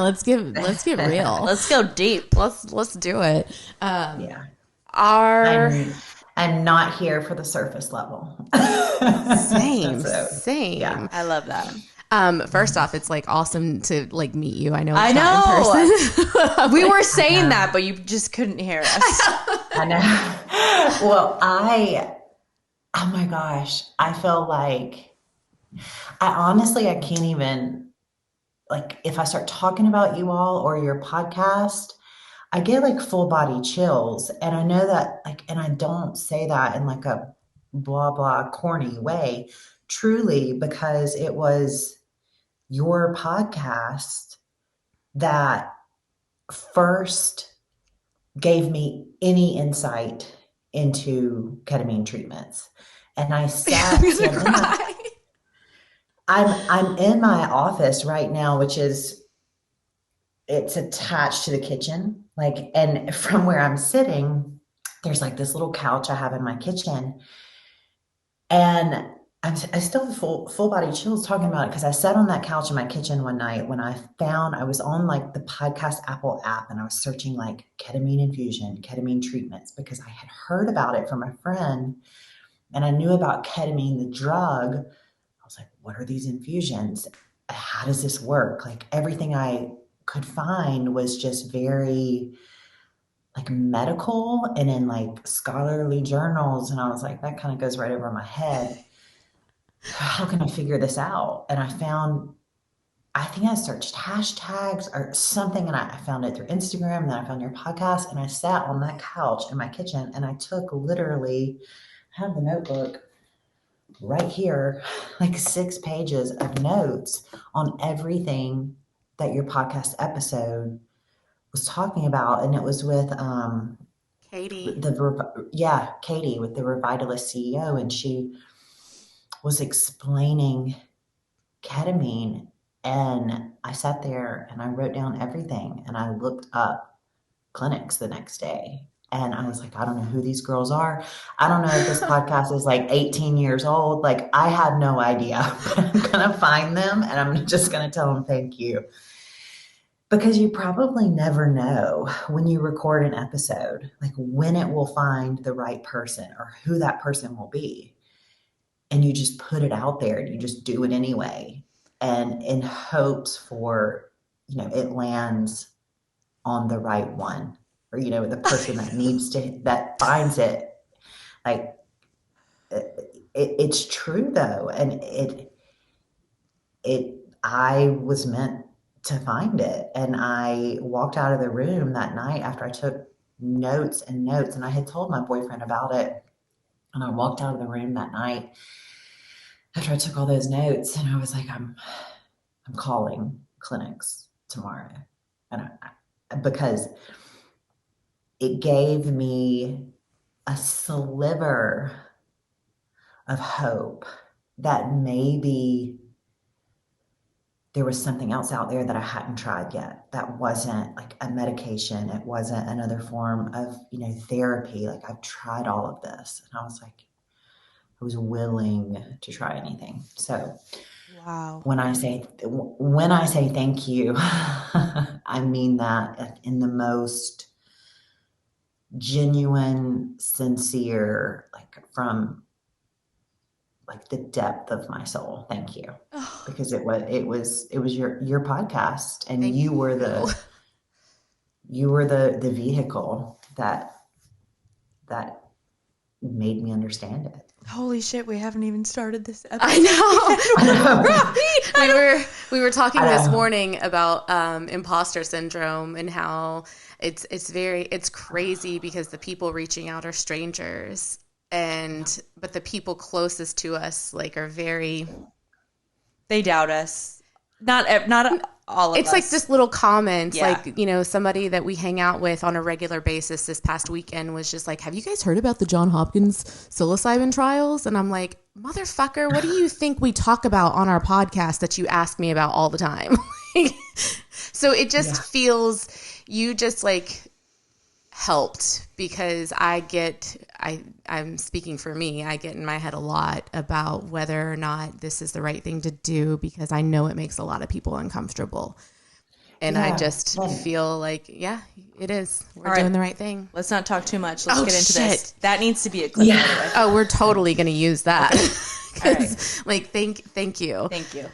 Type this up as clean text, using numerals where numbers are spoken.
Let's get real. Let's go deep. Let's do it. Yeah. Our I'm not here for the surface level. So, yeah. same. I love that. First off, it's like awesome to like meet you. I know I it's not in know. person. We were saying that, but you just couldn't hear us. I know. Well, oh my gosh, I feel like I can't even, like, if I start talking about you all or your podcast, I get like full body chills. And I know that, like, and I don't say that in like a blah, blah, corny way, truly, because it was your podcast that first gave me any insight into ketamine treatments. And I I'm sat, see, gonna cry. I'm in my office right now, which is, it's attached to the kitchen. Like, and from where I'm sitting, there's like this little couch I have in my kitchen. And I still have full body chills talking about it because I sat on that couch in my kitchen one night when I was on like the podcast Apple app and I was searching like ketamine infusion, ketamine treatments because I had heard about it from a friend and I knew about ketamine, the drug. I was like, what are these infusions? How does this work? Like everything I could find was just very like medical and in like scholarly journals. And I was like, that kind of goes right over my head. How can I figure this out? And I think I searched hashtags or something and I found it through Instagram. And then I found your podcast and I sat on that couch in my kitchen and I took literally, I have the notebook right here, like 6 pages of notes on everything that your podcast episode was talking about. And it was with, Katie. Katie with the Revitalist CEO. And she was explaining ketamine. And I sat there and I wrote down everything and I looked up clinics the next day. And I was like, I don't know who these girls are. I don't know if this podcast is like 18 years old. Like, I have no idea, but I'm going to find them and I'm just going to tell them thank you. Because you probably never know when you record an episode, like when it will find the right person or who that person will be. And you just put it out there and you just do it anyway. And in hopes for, it lands on the right one or, the person that finds it. Like, it's true though. And I was meant to find it. And I walked out of the room that night after I took notes and notes and I had told my boyfriend about it. And I walked out of the room that night after I took all those notes and I was like, I'm calling clinics tomorrow. And because it gave me a sliver of hope that maybe there was something else out there that I hadn't tried yet. That wasn't like a medication. It wasn't another form of, therapy. Like I've tried all of this. And I was like, I was willing to try anything. So Wow. when I say thank you, I mean that in the most genuine, sincere, like from like the depth of my soul. Thank you. Because it was your podcast and Thank you were the vehicle that made me understand it. Holy shit, we haven't even started this episode. I know. We were talking this know. morning about imposter syndrome and how it's crazy because the people reaching out are strangers but the people closest to us like are very, They doubt us. Not all of us. it's like just little comments. Yeah. Like, somebody that we hang out with on a regular basis this past weekend was just like, have you guys heard about the John Hopkins psilocybin trials? And I'm like, motherfucker, what do you think we talk about on our podcast that you ask me about all the time? So it just feels, you just like helped because I'm speaking for me. I get in my head a lot about whether or not this is the right thing to do because I know it makes a lot of people uncomfortable. And I just feel like, yeah, it is. We're doing the right thing. Let's not talk too much. Let's get into this. That needs to be a clip. Yeah. Oh, we're totally going to use that. Okay. All right. Like, thank you. Thank you.